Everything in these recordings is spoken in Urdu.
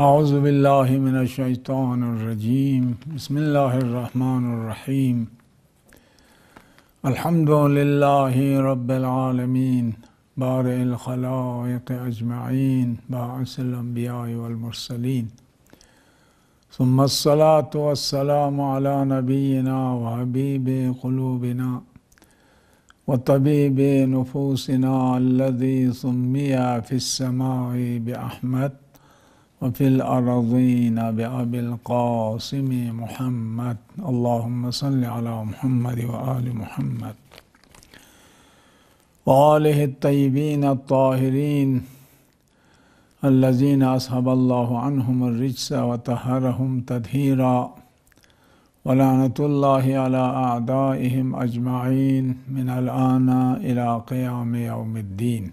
أعوذ بالله من الشيطان الرجيم بسم الله الرحمن الرحيم الحمد لله رب العالمين بارئ الخلائق أجمعين باعث الأنبياء والمرسلين ثم الصلاة والسلام على نبينا وحبيب قلوبنا وطبيب نفوسنا الذي سمي في السماء بأحمد وفي الأرضين بأبي القاسم محمد اللهم صل على محمد وآل محمد وآله الطيبين الطاهرين الذين أصحب الله عنهم الرجس وطهرهم تطهيرا ولعنة الله على أعدائهم أجمعين من الآن إلى قيام يوم الدين.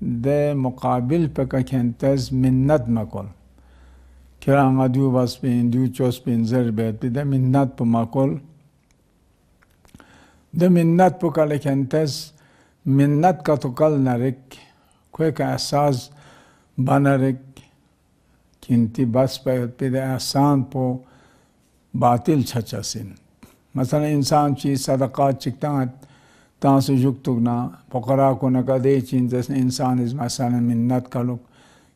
de muqabil peka kentes minnat makol kiranga du waspin du chospin zerbet de minnat po makol de minnat po kale kentes minnat ka to kal narik koy ka asas banarik kinti bas pe de asan po batil chachasin masalan insan chi sadaqat chiktan tansu juktugna faqara ko nakade chin des insan is masalan minnat kaluk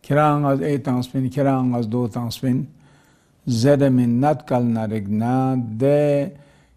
kirang az tanspin kirang az do tanspin zede minnat kal narigna de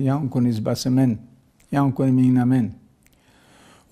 yang kunis basemen yang kun minamen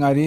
ngari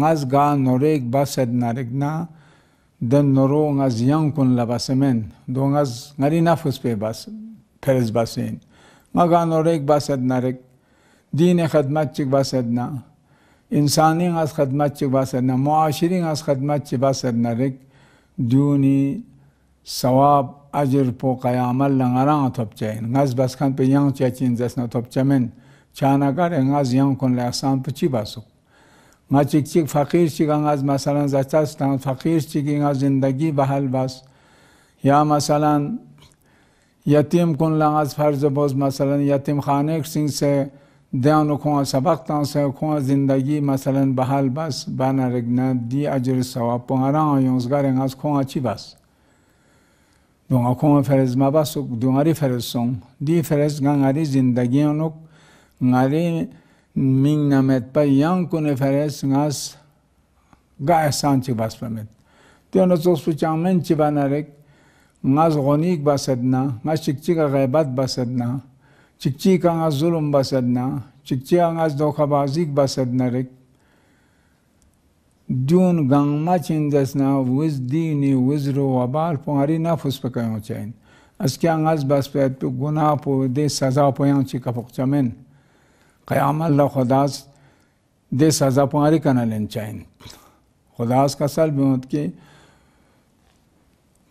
ngaz ga norek based narik na den noro ngaz yang kun labasemen do ngaz ngari nafus pe bas perez basin maga norek based narik دین خدمت چک باسد نا انسانی از خدمت چک باسد نا معاشری از خدمت چک باسد نرک دونی ثواب اجر پو قیامت لنگران توب چاین ngaz بس کن پی yang چا چین زسنا توب چمن چانا گر ngaz yang کن لحسان پو چی باسو nga چک چک فقیر چک ngaz مثلا زچستان فقیر چک ngaz زندگی بحل باس یا مثلا یتیم کن لنگاز فرض باز مثلا یتیم خانه سنگ سے دیانو کھوان سبق تانسے کھوان زندگی مثلا بحال بس بانا رگنا دی اجر ثواب پنگران یونزگار انگاز کھوان چی بس دونگا کھوان فرز مباسو دونگاری فرز سون دی فرز گنگاری زندگی انوک ngari ming namet pa yang kune فرز ngaz ga احسان چی بس پمید دیانو زوسپو چامن چی بانا رگ ngaz غنیک بسدنا ngaz چکچی کا غیبت بسدنا چکچی کا ngaz ظلم بسدنا چکچی کا ngaz دوخبازیک بسدنا رک دون گنگما چندسنا وز دینی وزرو وبال پونگاری نفس پکایوں چاہین اس کیا ngaz بس پید پو گناہ پو دے سزا پویاں چی کپک چمین قیام اللہ خداس دے سزا پونگاری کنالین چاہین خداس کا سال بیوند کی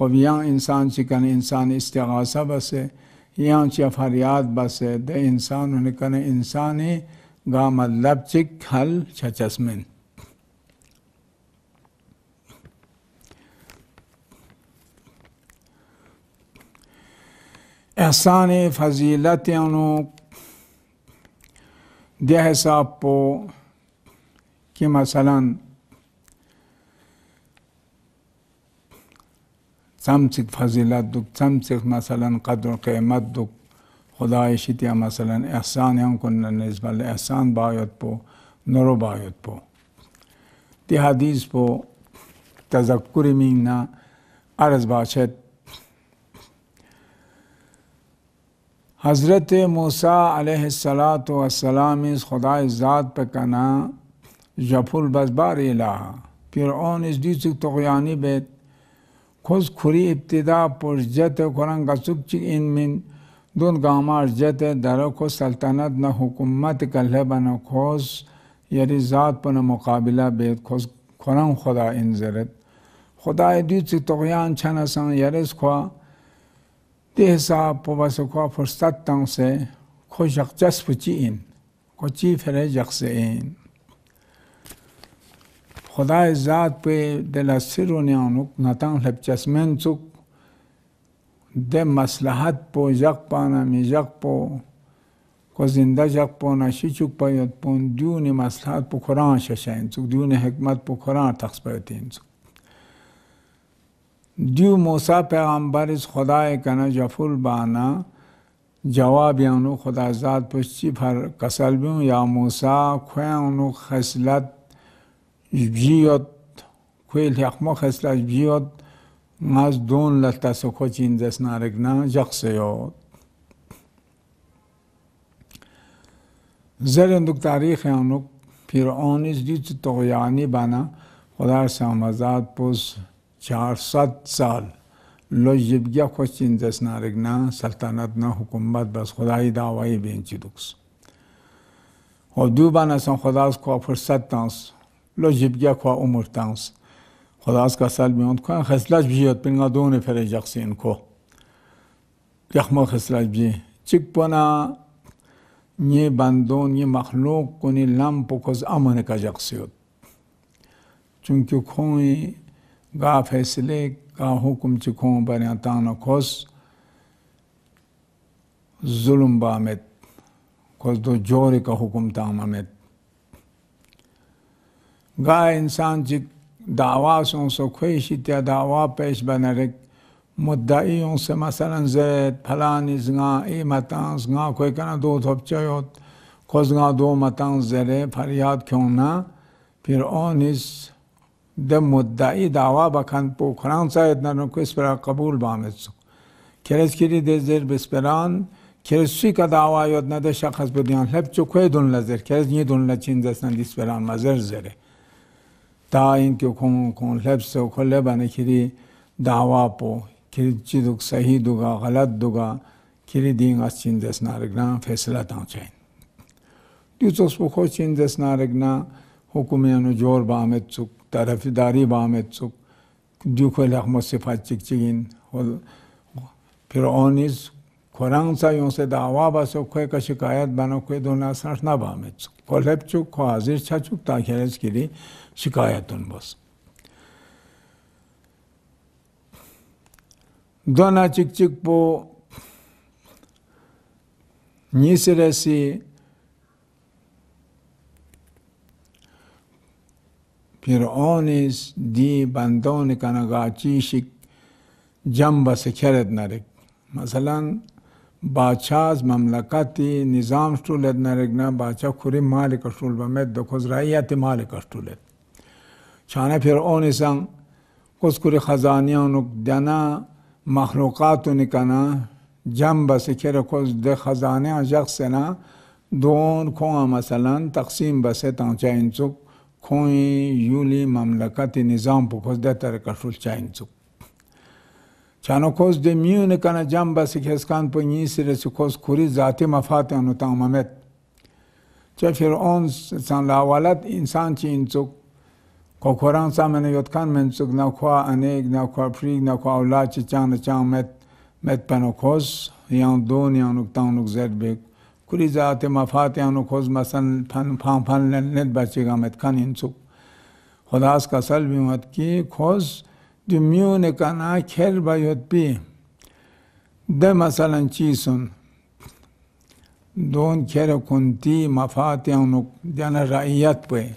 خب یا انسان چکن انسان استغاثه بسه یا چه فریاد بسه ده انسان نکنه انسانی گا مطلب چک حل چچسمن احسان فضیلت انو ده حساب پو که مثلا سمسک فضیلت دک سمسک مثلا قدر قیمت دک خدای شتیا مثلا احسان هم کنن نسبت احسان باید پو نرو باید پو دی حدیث پو تذکر مینا عرض باشد حضرت موسیٰ علیہ السلام اس خدای ذات پہ کنا جفل بزبار الہ فرعون اس دیسک تغیانی بیت خوز کھری ابتدا پرجت قرآن کا سکچ ان من دون گامار جت درو کو سلطنت نہ حکومت کلہ بنا خوز یری ذات پر مقابلہ بیت خوز قرآن خدا انزرت خدای دیسک تغیان چھنا سان یرس خواہ ده حساب پو بس کو فرصت تان سے کو جقجس پچی این کو چی فره جقس این خدای ذات پہ دل سر نیانوک نتان لب چسمن چک ده مصلحت پو جق پانا می جق پو کو زندہ جق پو نشی چک پایت پون دیون مصلحت پو قرآن ششین چک دیون حکمت پو قرآن تخص پایتین چک دیو موسیٰ پیغمبر اس خدای کنا جفل بانا جواب یانو خدا ذات پشتی پر کسل بیون یا موسیٰ خویانو خسلت جبجیت خوی لیخمو خسلت جبجیت ماز دون لتا سکو چین دست نارگنا جقسیت زرندک تاریخ یانو فرعون اس دیت تغیانی بانا خدا سامزاد پس 400 سال لو جبگیا خوشین دست نارگنا سلطنت نا حکومت بس خدای دعوی بینچی دکس و دو بانسان خداز کو فرصت تانس لو جبگیا کو عمر تانس خداز کا سال بیوند کو خسلت بیوت پنگا دون فر جقسین کو یخما خسلت بی چک پنا نی بندون نی مخلوق کنی لم پکوز امن کا جقسیت چونکہ کوئی گا فیصلے کا حکم چکھوں بریاں تانا خوص ظلم بامت خوص دو جوری کا حکم تامامت گا انسان چک دعواسوں سے خویشی تیا دعوا پیش بنرک مدعیوں سے مثلا زید پھلانی زنگا ای متان زنگا کوئی کنا دو تھوپ چایوت خوص زنگا دو متان زرے فریاد کیوں نا پھر اونیس ده مدعی دعوا بکن پو قرآن ساید نرنو که اسپرا قبول بامد سو کرس کری ده زیر بسپران کرس سوی که دعوا یاد نده شخص بدیان لب چو کوی دون لزر کرس نی دون لچین دستن دیسپران مزر زره تا این که کون لب سو کل لبانه کری دعوا پو کری چی دوگ صحیح دوگا غلط دوگا کری دینگ از چین دست نارگنا فیصله تان چاین دیوچوس پو خو چین دست نارگنا حکومیانو جور بامد سو طرفداری بامد سک دیو کو لخم صفات چک چگین فرعونیز قرآن سایوں سے دعوا بسو کوئی کا شکایت بنا کوئی دونا سرش نہ بامد سک کو لب چک کو حاضر چھا چک تاکہ اس کے لیے شکایتون بس دونا چک چک پو نیسر سی فرعونیز دی بندون کنگا چیشک جنب سکرد نرک مثلا باچاز مملکتی نظام شتولد نرکنا باچا خوری مالک شتول بمید دو کز رعیت مالک شتولد چانه فرعونیسان کز خوری خزانیانو دنا مخلوقاتو نکنا جنب سکر کز ده خزانیان جغسنا دون کون مثلا تقسیم بسه تانچا انچوک کوئی یولی مملکتی نظام پو کھوز دے تر کشول چاین چک چانو کھوز دے میون کنا جام بسی کھسکان پو نیسی رسی کھوز کوری ذاتی مفاتی انو تامامت چا فرعون سان لاولت انسان چین چک Kokoran samene yotkan mensuk na kwa anek na kwa frig na kwa aulad chang met panokos yang don yang nuk tang nuk zedbek kuri zaate mafat yang nuk hoz masan pan net bachega met kan insuk khodas ka sal bimat ki khoz dumyune kana kher bayot bi de masalan chisun don kher kunti mafat yang nuk jana raiyat pe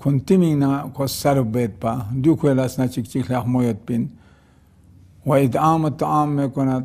kunti na ko sarbet pa du kwelas na chik lach moyat pin wa idam ta'am me kunat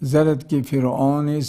zarat ki fir'aunis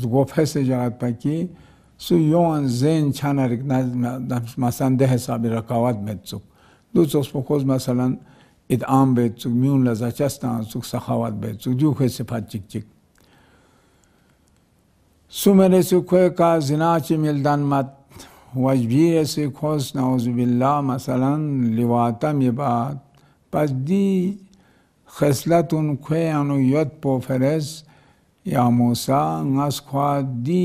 zgofhe se jagat pa ki su yon zen chanarik masan de hesabi rakawat betsuk du sos pokoz masalan idam betsuk miun la zachastan suk sakhawat betsuk du khese pat chik su mere su kwe ka zina chi mildan mat wajbir se khos nauzu billah masalan liwata mi baat pas di khaslatun kwe anu yot po feres ya Musa ngas khwa di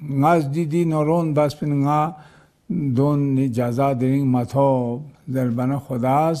ngaz didi noron bas pin nga don ni jaza dering matho zerbana khudas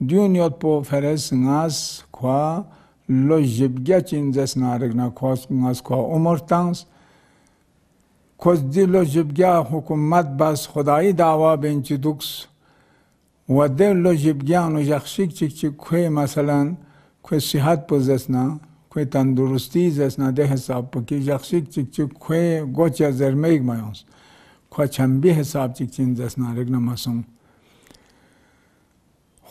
Dünyat po feres ngas kwa lo jibgya chinzes narigna kwas ngas kwa umortans kwas di lo jibgya hukumat bas khudai dawa benchi duks wade lo jibgya no yakhshik chik kwe masalan kwe sihat po zesna kwe tandurusti zesna de hesab po ki yakhshik chik kwe gocha zermeig mayons kwa chambi hesab chik chinzes narigna masum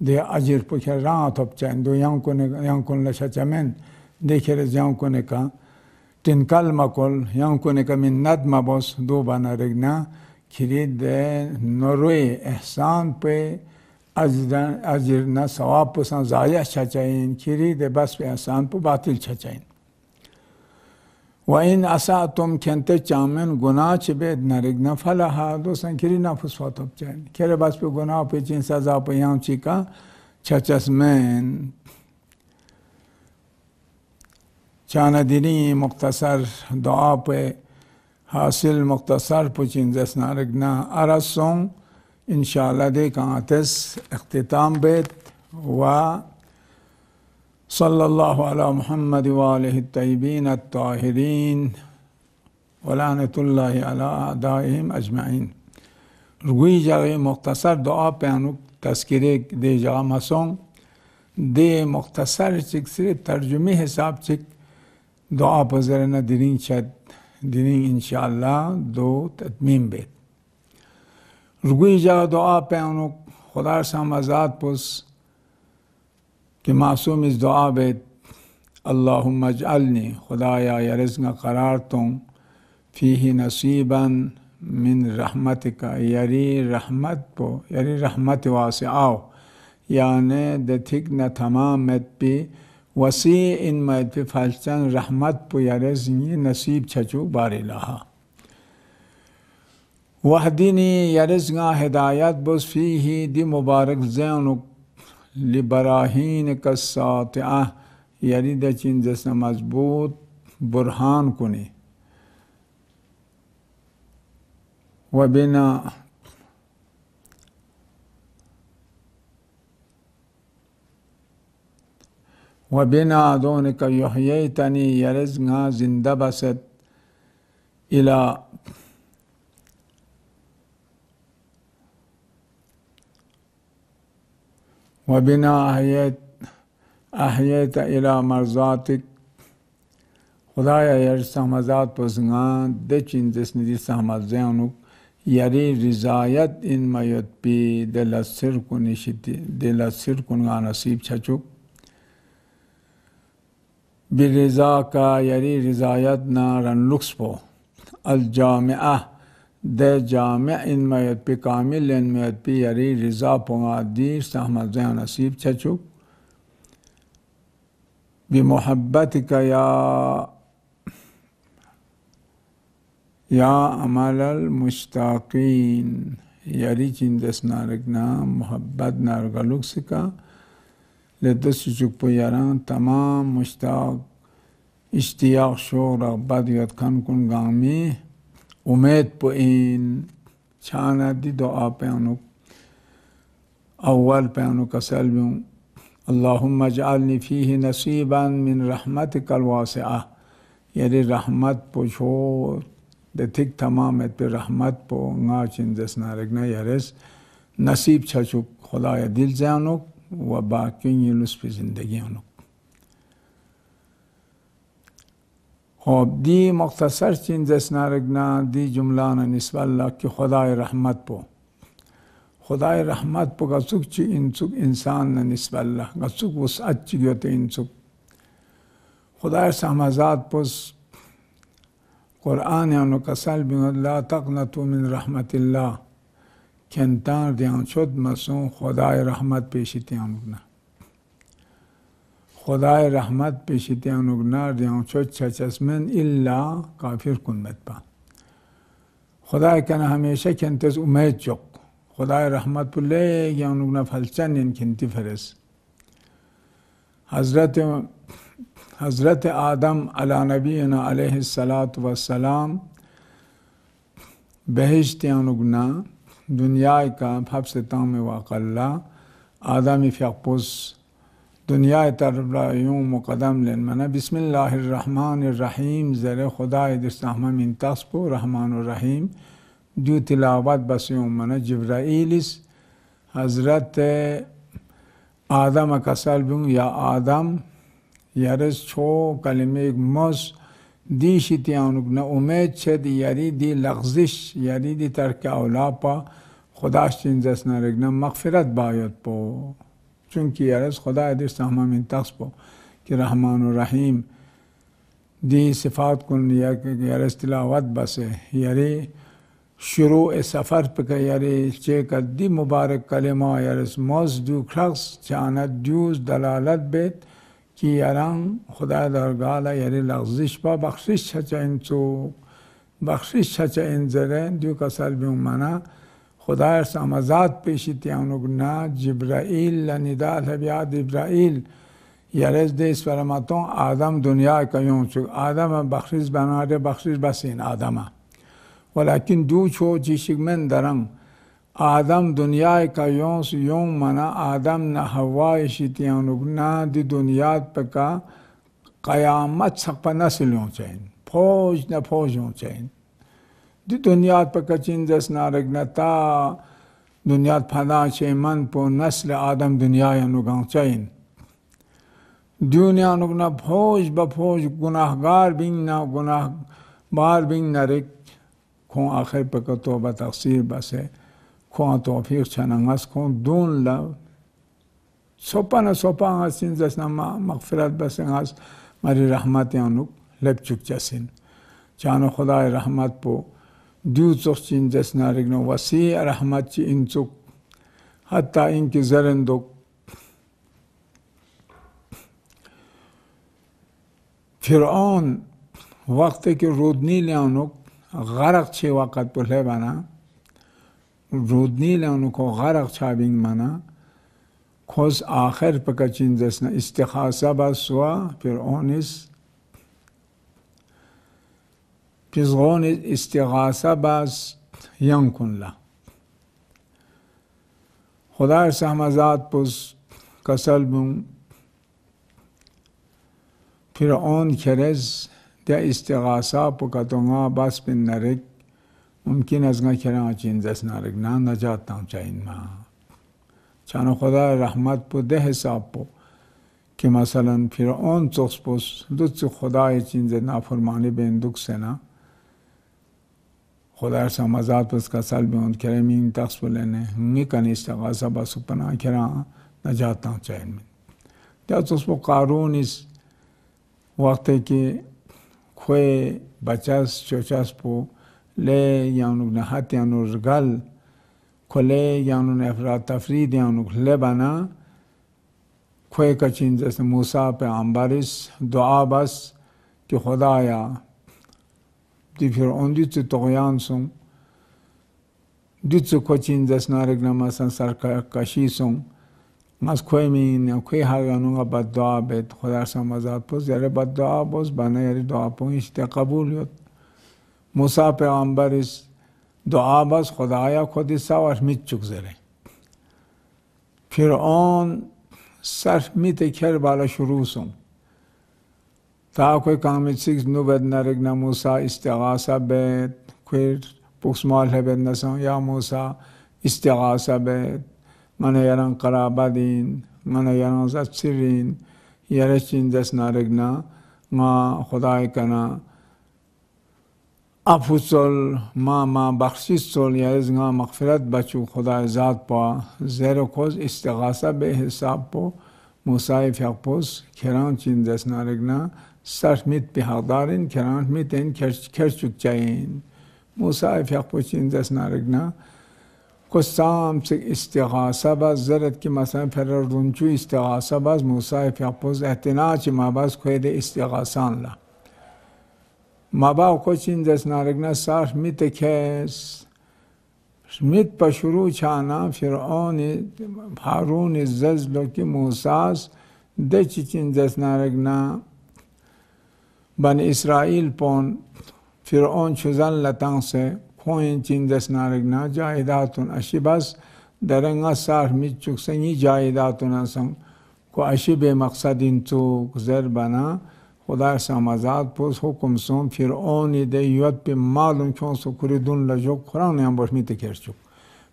de ajir puker ran topçen do yankun la chachamen de keres yankun ka tin kalma kol yankun ka minnat mabos do bana regna kirid de norwe ihsan pe ajir na sawab pusan zaya chachain kirid de bas pe ihsan pu batil chachain وَإِنْ أَسَأْتُمْ كَنْتَ چامن گناہ چھ بید نرگنا فلها دوستان کری نفس فاتب چاہن کری بس پہ گناہ پہ چین سزا پہ یہاں چی کا چچس من چانا دینی مختصر دعا پہ حاصل مختصر پہ چین زس نرگنا ارسوں انشاءاللہ دیکھ آتس اختتام بید و صلى الله على محمد وآله الطيبين الطاهرين ولعنة الله على أعدائهم أجمعين روی جگہ مختصر دعا پیانو تذکرے دے جگہ مسوں دے مختصر چک سے ترجمے حساب چک دعا پذرنا درین چد درین انشاءاللہ دو تتمیم بیت روی جگہ دعا پیانو خدا سامزاد پس کہ معصوم اس دعا بیت اللہم اجعلنی خدایا یا رزق قرار تم فیہ نصیبا من رحمتک یری رحمت پو یری رحمت واسعاو یعنی دتھک نہ تمام مت پی وسیع ان مت پی فلچن رحمت پو یا رزق نصیب چھچو باری لہا وحدینی یا رزق ہدایت بس فیہ دی مبارک زینک لبراہین کساتعہ یعنی دا چین جسنا مضبوط برہان کنے وبنا دونک یحییتنی یرزگا زندہ بست الى وبنا احییت الى مرضاتک خدایا یر سہمزات پسنگان دے چین جسنی دی سہمز زینک یری رضایت ان میت پی دل سر کنگا نصیب چھچک برضا کا یری رضایت نارن لکس پو الجامعہ دے جامع ان میت پی کامل ان میت پی یری رضا پونگا دیر سہمز زین نصیب چھچک بمحبتک یا عمل المشتاقین یری چین دس نارگنا محبت نارگلوک سکا لدس چک پو یران تمام مشتاق اشتیاق شو رغبت یاد کن کن گامی امید پو این چھانا دی دعا پیانک اول پیانک اصل بیوں اللہم اجعلنی فیہ نصیبا من رحمتک الواسعہ یری رحمت پو چھو دے تھک تمامت پہ رحمت پو نگا چین دس نارگنا یرس نصیب چھچک خدای دل زینک و باقی یلس پہ زندگی انک خوب دی مختصر چین دس نارگنا دی جملان نسبت اللہ کی خدای رحمت پو خدای رحمت پو گسک چی انسک انسان نسبت اللہ گسک وسعت چی گیوتے انسک خدای سہمزات پس قرآن یعنی کسل بیند لا تقنطوا من رحمت اللہ کنتار دیان شد مسون خدای رحمت پیشتی آنگنا خدای رحمت پیشتی آنگنا دیان شد چچسمن الا کافر کنمت با خدای کن ہمیشہ کنتز امید چک خدای رحمت پر لے گیا آنگنا فلچن ان کنتی فرس حضرت آدم علی نبینا علیہ السلام بہشت انگنا دنیا کا حبس تام واقع اللہ آدمی فیقپس دنیا طرف یوم مقدم لن منا بسم اللہ الرحمن الرحیم زر خدای دستحمہ من تصپو رحمان الرحیم جو تلاوت بس یوم منا جبرائیلس حضرت آدم کسل بوں یا آدم یارس چھو کلمہ ایک مس دی شیتی آنک نا امید چد یاری دی لغزش یاری دی ترک اولا پا خداش چین زسنا رگنا مغفرت باید پو چونکه یارس خدا در تمام این تخص بو که رحمان و رحیم دی صفات کن یارس تلاوت بسه یاری شروع سفر پکه یاری چه کدی مبارک کلمه یارس موز دو شخص چاند دیوز دلالت بید که یاران خدا درگاه یاری لغزش با بخشش چه انچو بخشش چه انزره دیو کسال بیومنا خدا ارسامزاد پیشیتی اونگنا جبرائیل لندال بیاد جبرائیل یارز دیس فرماتون آدم دنیا کیون چو آدم بخشش بناره بخشش بسین آدمه ولیکن دو چو چیشک من درن آدم دنیا کیون سو یوم منا آدم نه هوای شیتی اونگنا دی دنیا پکا قیامت سقف نسلیون چین پوج نه پوجون چین دی دنیا پکا چین دست نارگنا تا دنیا پدا چه من پو نسل آدم دنیا نگان چین دنیا نگنا پوج با پوج گناهگار بین نا گناه بار بین نرک کون آخر پکا توبه تقصیر بسه کون توفیق چنانگس کون دون لو سوپا نا سوپا هست چین دست مغفرت بسه هست ماری رحمت یانوک لب چک جسین چانو خدای رحمت پو دیو چوخ چین دست نارگنا وسیع رحمت چی این چوک حتی این که زرندوک فرعون وقتی که رودنی لیانوک غرق چه وقت بله بنا رودنی لیانوک غرق چابین منا کس آخر پکا چین دست نا استخاصه بسوا فرعونیس پیزغون استغاثه باز ین کن لا خدا سهمزاد پس کسل بون فرعون کرز ده استغاثه پو کتونگا باز بین نرک ممکن از گا کرا چین دست نرک نا نجات تام چاین ما چانو خدا رحمت پو ده حساب پو که مثلا فرعون چوخ پس دوچ خدای چین دست نافرمانی بین دوک سنا خدا سامزاد پس کسل بیوند کرمی این تخص بلنه میکنی استغاثه بسو پناه کرا نجات تام چاین من دیا چوخ پو قارونیس وقتی که کوئی بچاس چوچاس پو لی یانوک نحات یانو رگل کلی یانو نفراد تفرید یانو لبنا کوئی کچین جیسے موسیٰ پہ عمبارس دعا بس کہ خدایا دی فرعون دیچو تغیان سن دیچو کچین جیس نارگنا مثلا سرکشی سن ماز کوئی مین کوئی حاگانونگا بد دعا بید خدا سامزاد پوز یاری بد دعا بوز بنا یاری دعا پویشتی قبول یود موسیٰ پیغمبرش دعا بس خدایا خودی سوار میت چک زره فرعون سر میت کر بالا شروع سن تا کوئی کامیت سیکس نو بید نرگنا موسیٰ استغاثه بید کوئی پوکسمال ہے بید نسان یا موسیٰ استغاثه بید من یاران قرابه دین من یاران زد سرین یارشین دست نارگنا ما خدای کنا افوصل ما بخشیش سول یارز ما مغفرت بچو خدای ذات پا زیر کوز استغاثه به حساب پو موسیٰ فیقپوز کران چین دست نارگنا سر میت به حقدارین کران میت این کرچک چاین موسیٰ فیقپوز چین دست نارگنا کسام سے استغاثه باز زرد که مثلا فرر رونچو استغاثه باز موسیٰ فیقپوز احتناچ ما باز کوید استغاثان لا ما با کوچین دست نارگنا سار میت کس میت پا شروع چانا فرعون هارون ززلو که موسیٰ ده چین دست نارگنا بن اسرائیل پون فرعون چوزن لطن سے کوین چین دست نارگنا جایداتون اشی بس درنگا سار میت چک سنگی جایداتون اسن کو اشی به مقصد این تو گذر بنا خدا سامزاد پوز حکم سون فرعونی ده یوت به مالون کون سو کردون لجوک خوران هم باش میت کرچوک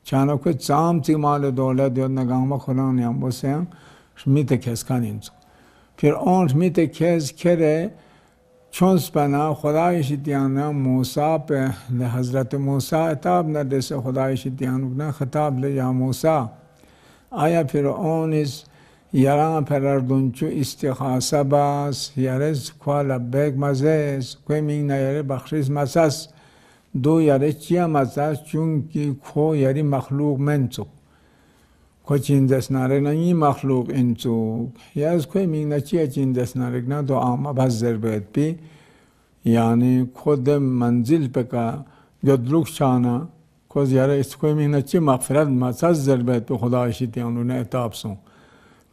چانا کوئی چام تی مال دولت یاد نگام خوران هم باسیم میت کس کنین سو فرعون میت کس کره چونس بنا خدایش دیانا موسیٰ پہ حضرت موسیٰ اتاب نہ دے سے خدایش دیانو نا خطاب لے یا موسیٰ آیا فرعون اس yara perardunchu istikhasa bas yares kwa labbek mazes kwe ming na yare bakhshis masas do yare chia masas chunki kho yari makhluk menchuk kho chindas nare na yi makhluk inchuk yas kwe ming na chia chindas nare na do ama bhazer bet pi yani khod manzil pe ka jodluk shana kho yare is kwe ming na chi maghfirat masas zerbet pe khuda ishiti anune etab son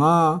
nga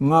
nga